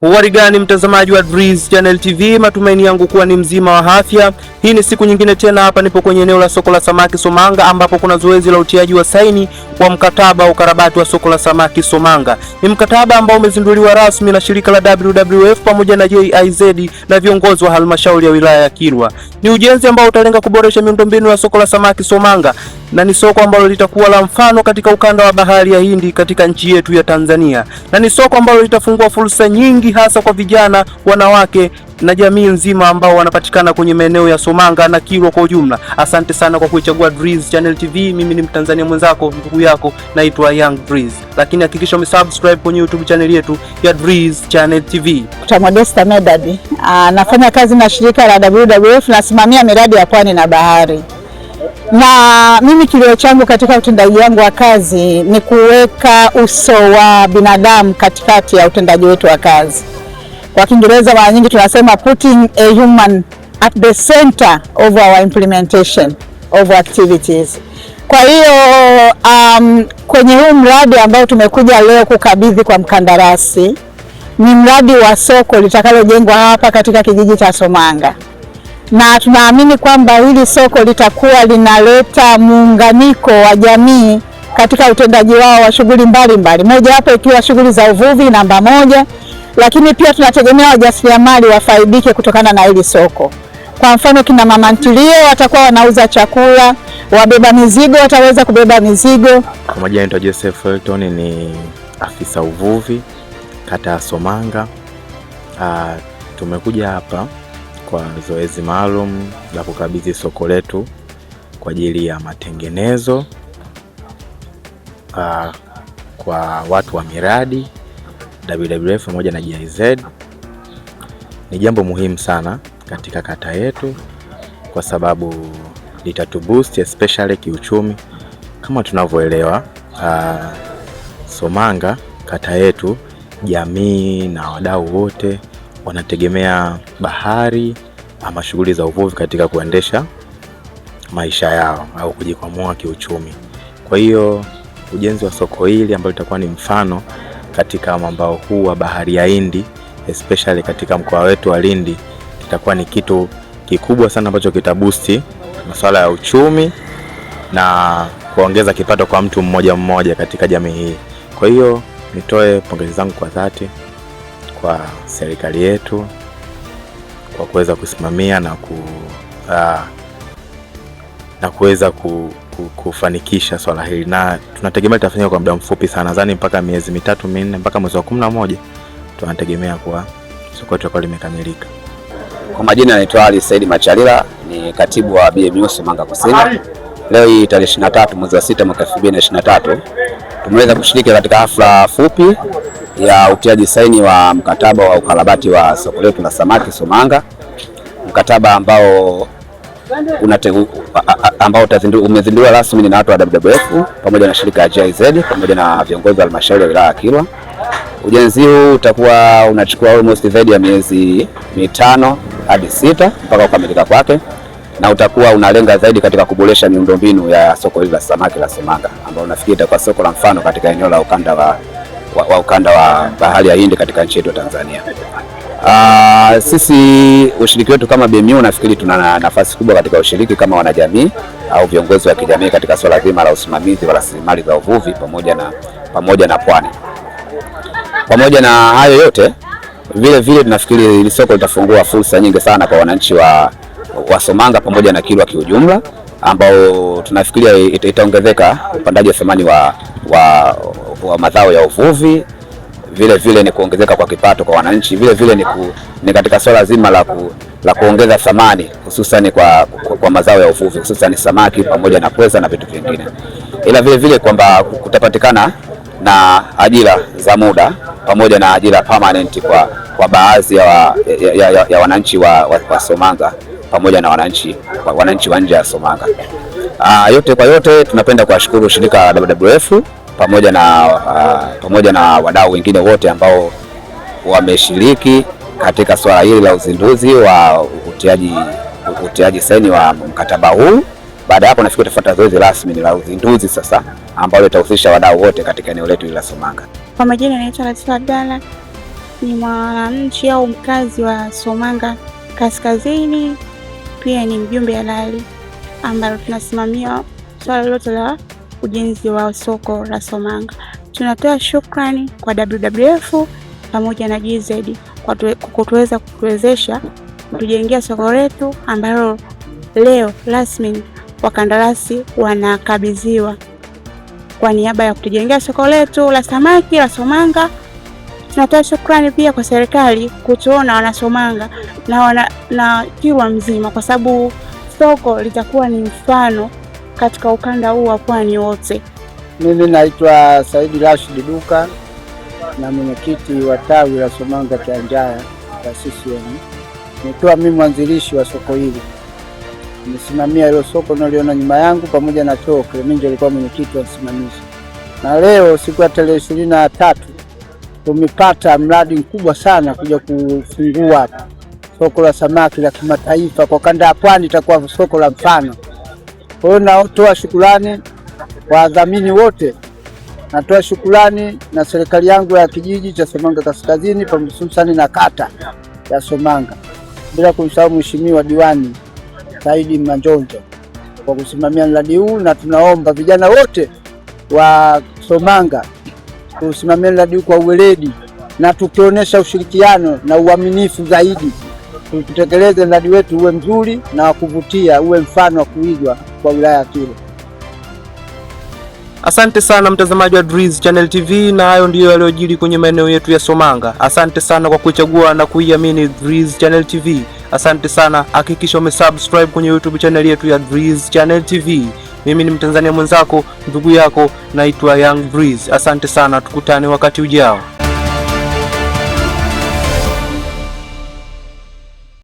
Huwari gani mtazamaji wa Breeze Channel TV, matumaini yangu kuwa ni mzima wa afya. Hii ni siku nyingine tena, hapa nipo kwenye eneo la soko la samaki Somanga, ambapo kuna zoezi la utiaji wa saini wa mkataba wa ukarabati wa soko la samaki Somanga. Ni mkataba ambao umezinduliwa rasmi na shirika la WWF pamoja na GIZ na viongozi wa halmashauri ya wilaya ya Kilwa. Ni ujenzi ambao utalenga kuboresha miundombinu ya soko la samaki Somanga, na ni soko ambalo litakuwa la mfano katika ukanda wa bahari ya Hindi katika nchi yetu ya Tanzania, na ni soko ambalo litafungua fursa nyingi hasa kwa vijana, wanawake na jamii nzima ambao wanapatikana kwenye maeneo ya Somanga na Kilwa kwa ujumla. Asante sana kwa kuichagua Breeze Channel TV. Mimi ni Mtanzania mwenzako, ndugu yako, naitwa Young Breeze. Lakini hakikisha umesubscribe kwenye YouTube channel yetu ya Breeze Channel TV. Modesta Medadi, nafanya kazi na shirika la WWF, nasimamia miradi ya pwani na bahari. Na mimi kilio changu katika utendaji wangu wa kazi ni kuweka uso wa binadamu katikati ya utendaji wetu wa kazi. Kwa Kiingereza mara nyingi tunasema putting a human at the center of our implementation of activities. Kwa hiyo kwenye huu mradi ambao tumekuja leo kukabidhi kwa mkandarasi, ni mradi wa soko litakalojengwa hapa katika kijiji cha Somanga. Na tunaamini kwamba hili soko litakuwa linaleta muunganiko wa jamii katika utendaji wao wa shughuli mbalimbali, moja hapo ikiwa shughuli za uvuvi namba moja, lakini pia tunategemea wajasiriamali wafaidike kutokana na hili soko. Kwa mfano, kina mama ntilie watakuwa wanauza chakula, wabeba mizigo wataweza kubeba mizigo. Kwa majina naitwa Joseph Elton, ni afisa uvuvi kata ya Somanga. Tumekuja hapa kwa zoezi maalum la kukabidhi soko letu kwa ajili ya matengenezo kwa watu wa miradi WWF pamoja na GIZ. Ni jambo muhimu sana katika kata yetu kwa sababu litatuboost especially kiuchumi. Kama tunavyoelewa, Somanga kata yetu, jamii na wadau wote wanategemea bahari ama shughuli za uvuvi katika kuendesha maisha yao au kujikwamua kiuchumi. Kwa hiyo ujenzi wa soko hili ambalo litakuwa ni mfano katika mwambao huu wa bahari ya Hindi, especially katika mkoa wetu wa Lindi, kitakuwa ni kitu kikubwa sana ambacho kitabusti masuala ya uchumi na kuongeza kipato kwa mtu mmoja mmoja katika jamii hii. Kwa hiyo nitoe pongezi zangu kwa dhati kwa serikali yetu kwa kuweza kusimamia na kuweza kufanikisha swala hili, na tunategemea litafanyika kwa muda mfupi sana, nadhani mpaka miezi 3-4 mpaka mwezi wa 11 tunategemea kwa soko litakuwa limekamilika. Kwa majina naitwa Ali Said Machalila, ni katibu wa BMU Somanga Kusini. Leo hii tarehe 23 mwezi wa 6 mwaka 2023 tumeweza kushiriki katika hafla fupi ya utiaji saini wa mkataba wa ukarabati wa soko letu la samaki Somanga, mkataba ambao umezinduliwa rasmi na watu wa WWF pamoja na shirika la GIZ pamoja na viongozi wa halmashauri ya wilaya ya Kilwa. Ujenzi huu utakuwa unachukua almost zaidi ya miezi 5 hadi 6 mpaka kukamilika kwake, na utakuwa unalenga zaidi katika kuboresha miundombinu ya soko hili la samaki la Somanga, ambao nafikiri itakuwa soko la mfano katika eneo la ukanda wa bahari ya Hindi katika nchi yetu ya Tanzania. Sisi ushiriki wetu kama BMU nafikiri tuna nafasi kubwa katika ushiriki kama wanajamii au viongozi wa kijamii katika swala zima la usimamizi wa rasilimali za uvuvi pamoja na pwani. Pamoja na hayo yote, vile vile tunafikiri hili soko litafungua fursa nyingi sana kwa wananchi wa Somanga pamoja na Kilwa kiujumla, ambao tunafikiria itaongezeka upandaji wa thamani wa mazao ya uvuvi. Vile vile ni kuongezeka kwa kipato kwa wananchi. Vile vile ni katika swala zima la kuongeza thamani hususan kwa mazao ya uvuvi, hususan samaki pamoja na pweza na vitu vingine. Ila vile vile kwamba kutapatikana na ajira za muda pamoja na ajira permanent kwa baadhi ya wananchi wa Somanga pamoja na wananchi wa nje ya Somanga. Yote kwa yote, tunapenda kuwashukuru shirika la WWF pamoja na wadau wengine wote ambao wameshiriki katika swala hili la uzinduzi wa utiaji saini wa mkataba huu. Baada ya hapo nafikiri tutafuata zoezi rasmi la uzinduzi sasa, ambalo litahusisha wadau wote katika eneo letu la Somanga. Kwa majina naitwa Latifa Abdalla, ni mwananchi au mkazi wa Somanga Kaskazini, pia ni mjumbe halali ambalo tunasimamia swala lote la ujenzi wa soko la Somanga. Tunatoa shukrani kwa WWF pamoja na GZ kwa kutuwezesha kutujengea soko letu ambalo leo rasmi wakandarasi wanakabidhiwa kwa niaba ya kutujengea soko letu la samaki la Somanga. Tunatoa shukrani pia kwa serikali kutuona wanasomanga na Kilwa mzima, kwa sababu soko litakuwa ni mfano katika ukanda huu wa Pwani wote. Mimi naitwa Saidi Rashid Duka na mwenyekiti wa tawi la Somanga Kianjaya la CCM. Nitoa mimi mwanzilishi wa soko hili. Nimesimamia hilo soko naliona nyuma yangu pamoja na Choke. Mimi ndio nilikuwa mwenyekiti wa usimamizi. Na leo siku ya tarehe 23 tumepata mradi mkubwa sana kuja kufungua soko la samaki la kimataifa kwa kanda ya Pwani, itakuwa soko la mfano. Kwa hiyo natoa shukrani kwa wadhamini wote. Natoa shukrani na serikali yangu ya kijiji cha Somanga Kaskazini hususani na kata ya Somanga, bila kumsahau mheshimiwa diwani Saidi Manjonjo kwa kusimamia mradi huu, na tunaomba vijana wote wa Somanga kusimamia mradi huu kwa uweledi na tukionyesha ushirikiano na uaminifu zaidi, tutekeleze mradi wetu uwe mzuri na wa kuvutia, uwe mfano wa kuigwa kwa wilaya ya Kilwa. Asante sana mtazamaji wa Drizz Channel TV, na hayo ndiyo yaliyojiri kwenye maeneo yetu ya Somanga. Asante sana kwa kuichagua na kuiamini Drizz Channel TV. Asante sana, hakikisha umesubscribe kwenye YouTube channel yetu ya Drizz Channel TV. Mimi ni Mtanzania mwenzako, ndugu yako, naitwa Young Drizz. Asante sana, tukutane wakati ujao.